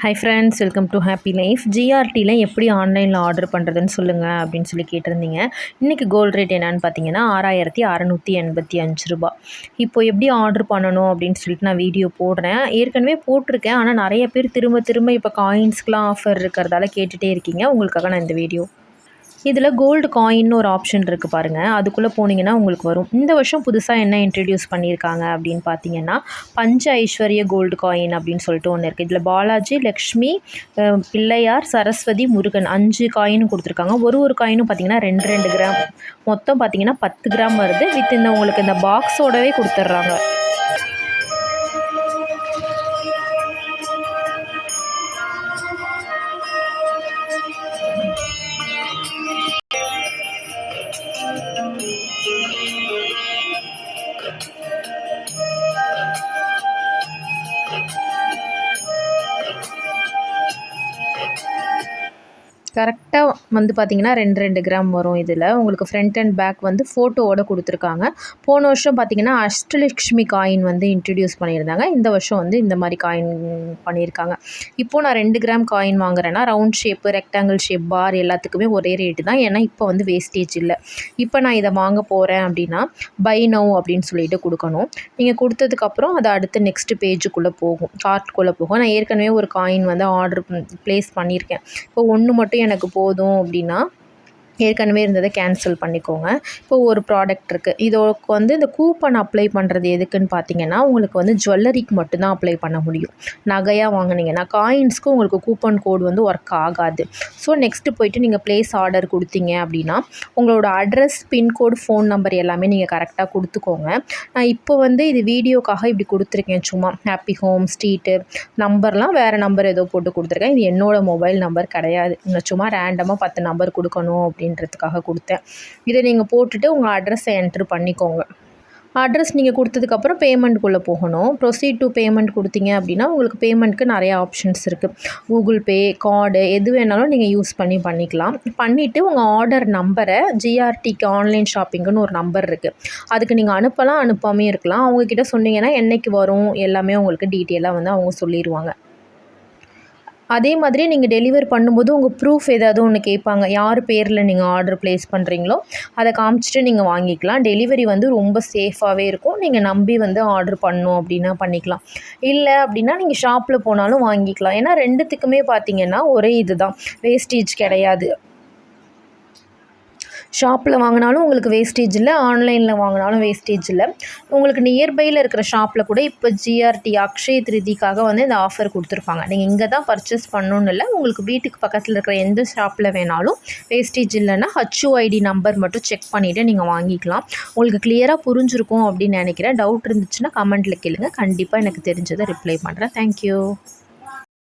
High friends, welcome to happy life. ஜிஆர்டியில் எப்படி ஆன்லைனில் ஆர்டர் பண்ணுறதுன்னு சொல்லுங்கள் அப்படின்னு சொல்லி கேட்டிருந்தீங்க. இன்றைக்கி கோல்டு ரேட் என்னென்னு பார்த்தீங்கன்னா 6685 ரூபா. இப்போ எப்படி ஆர்டர் பண்ணணும் அப்படின்னு சொல்லிட்டு நான் வீடியோ போடுறேன். ஏற்கனவே போட்டிருக்கேன், ஆனால் நிறைய பேர் திரும்ப திரும்ப இப்போ காயின்ஸ்க்கெலாம் ஆஃபர் இருக்கிறதால கேட்டுகிட்டே இருக்கீங்க. உங்களுக்காக நான் இந்த வீடியோ. இதில் கோல்டு காயின்னு ஒரு ஆப்ஷன் இருக்குது பாருங்கள். அதுக்குள்ளே போனீங்கன்னா உங்களுக்கு வரும். இந்த வருஷம் புதுசாக என்ன இன்ட்ரடியூஸ் பண்ணியிருக்காங்க அப்படின்னு பார்த்தீங்கன்னா பஞ்ச ஐஸ்வர்ய கோல்டு காயின் அப்படின்னு சொல்லிட்டு ஒன்று இருக்குது. இதில் பாலாஜி, லக்ஷ்மி, பிள்ளையார், சரஸ்வதி, முருகன் 5 காயினும் கொடுத்துருக்காங்க. ஒரு காயினும் பார்த்திங்கன்னா 2 கிராம், மொத்தம் பார்த்திங்கன்னா 10 கிராம் வருது. வித் இந்த உங்களுக்கு இந்த பாக்ஸோடவே கொடுத்துட்றாங்க. கரெக்டாக வந்து பார்த்திங்கன்னா 2 கிராம் வரும். இதில் உங்களுக்கு ஃப்ரண்ட் அண்ட் பேக் வந்து ஃபோட்டோவோடு கொடுத்துருக்காங்க. போன வருஷம் பார்த்திங்கன்னா அஷ்டலக்ஷ்மி காயின் வந்து இன்ட்ரடியூஸ் பண்ணியிருந்தாங்க. இந்த வருஷம் வந்து இந்த மாதிரி காயின் பண்ணியிருக்காங்க. இப்போது நான் 2 கிராம் காயின் வாங்குறேன்னா round shape, rectangle shape, bar எல்லாத்துக்குமே ஒரே ரேட்டு தான். ஏன்னா இப்போ வந்து வேஸ்டேஜ் இல்லை. இப்போ நான் இதை வாங்க போகிறேன் அப்படின்னா பை நவ் அப்படின்னு சொல்லிட்டு கொடுக்கணும். நீங்கள் கொடுத்ததுக்கப்புறம் அது அடுத்து நெக்ஸ்ட்டு பேஜுக்குள்ளே போகும், கார்ட்குள்ளே போகும். நான் ஏற்கனவே ஒரு காயின் வந்து ஆர்டர் ப்ளேஸ் பண்ணியிருக்கேன். இப்போ ஒன்று மட்டும் எனக்கு போதும் அப்படின்னா ஏற்கனவே இருந்ததை கேன்சல் பண்ணிக்கோங்க. இப்போ ஒரு ப்ராடக்ட் இருக்குது, இதோக்கு வந்து இந்த கூப்பன் அப்ளை பண்ணுறது எதுக்குன்னு பார்த்தீங்கன்னா உங்களுக்கு வந்து ஜுவல்லரிக்கு மட்டும்தான் அப்ளை பண்ண முடியும். நகையாக வாங்கினீங்கன்னா காயின்ஸ்க்கு உங்களுக்கு கூப்பன் கோடு வந்து ஒர்க் ஆகாது. ஸோ நெக்ஸ்ட்டு போய்ட்டு நீங்கள் ப்ளேஸ் ஆர்டர் கொடுத்தீங்க அப்படின்னா உங்களோட அட்ரஸ், பின்கோடு, ஃபோன் நம்பர் எல்லாமே நீங்கள் கரெக்டாக கொடுத்துக்கோங்க. நான் இப்போ வந்து இது வீடியோக்காக இப்படி கொடுத்துருக்கேன். சும்மா ஹாப்பி ஹோம், ஸ்ட்ரீட்டு, நம்பர்லாம் வேறு நம்பர் ஏதோ போட்டு கொடுத்துருக்கேன். இது என்னோடய மொபைல் நம்பர் கிடையாது. நான் சும்மா ரேண்டமாக 10 நம்பர் கொடுக்கணும் அப்படின்றதுக்காக கொடுத்தேன். இதை நீங்கள் போட்டுட்டு உங்கள் அட்ரஸை என்ட்ரு பண்ணிக்கோங்க. அட்ரஸ் நீங்கள் கொடுத்ததுக்கப்புறம் பேமெண்ட்டுக்குள்ளே போகணும். ப்ரொசீட் டு பேமெண்ட் கொடுத்தீங்க அப்படின்னா உங்களுக்கு பேமெண்ட்டுக்கு நிறையா ஆப்ஷன்ஸ் இருக்குது. கூகுள் பே, கார்டு எது வேணாலும் நீங்கள் யூஸ் பண்ணிக்கலாம். பண்ணிவிட்டு உங்கள் ஆர்டர் நம்பரை ஜிஆர்டிக்கு ஆன்லைன் ஷாப்பிங்குன்னு ஒரு நம்பர் இருக்குது, அதுக்கு நீங்கள் அனுப்பலாம், அனுப்பாமே இருக்கலாம். அவங்கக்கிட்ட சொன்னீங்கன்னா என்றைக்கு வரும் எல்லாமே உங்களுக்கு டீட்டெயிலாக வந்து அவங்க சொல்லிடுவாங்க. அதே மாதிரி நீங்கள் டெலிவர் பண்ணும்போது உங்கள் ப்ரூஃப் ஏதாவது ஒன்று கேட்பாங்க. யார் பேரில் நீங்கள் ஆர்டர் ப்ளேஸ் பண்ணுறீங்களோ அதை காமிச்சிட்டு நீங்கள் வாங்கிக்கலாம். டெலிவரி வந்து ரொம்ப சேஃபாகவே இருக்கும். நீங்கள் நம்பி வந்து ஆர்டர் பண்ணணும் அப்படின்னா பண்ணிக்கலாம். இல்லை அப்படின்னா நீங்கள் ஷாப்பில் போனாலும் வாங்கிக்கலாம். ஏன்னா ரெண்டுத்துக்குமே பார்த்திங்கன்னா ஒரே இது தான், வேஸ்டேஜ் கிடையாது. ஷாப்பில் வாங்கினாலும் உங்களுக்கு வேஸ்டேஜ் இல்லை, ஆன்லைனில் வாங்கினாலும் வேஸ்டேஜ் இல்லை. உங்களுக்கு நியர்பையில் இருக்கிற ஷாப்பில் கூட இப்போ ஜிஆர்டி அக்ஷய திருதிக்காக வந்து இந்த ஆஃபர் கொடுத்துருப்பாங்க. நீங்கள் இங்கே தான் பர்ச்சேஸ் பண்ணணுன்னு இல்லை, உங்களுக்கு வீட்டுக்கு பக்கத்தில் இருக்கிற எந்த ஷாப்பில் வேணாலும் வேஸ்டேஜ் இல்லைன்னா HUID நம்பர் மட்டும் செக் பண்ணிவிட்டு நீங்கள் வாங்கிக்கலாம். உங்களுக்கு கிளியராக புரிஞ்சிருக்கும் அப்படின்னு நினைக்கிறேன். டவுட் இருந்துச்சுன்னா கமெண்ட்டில் கேளுங்க. கண்டிப்பாக எனக்கு தெரிஞ்சதை ரிப்ளை பண்ணுறேன். தேங்க்யூ.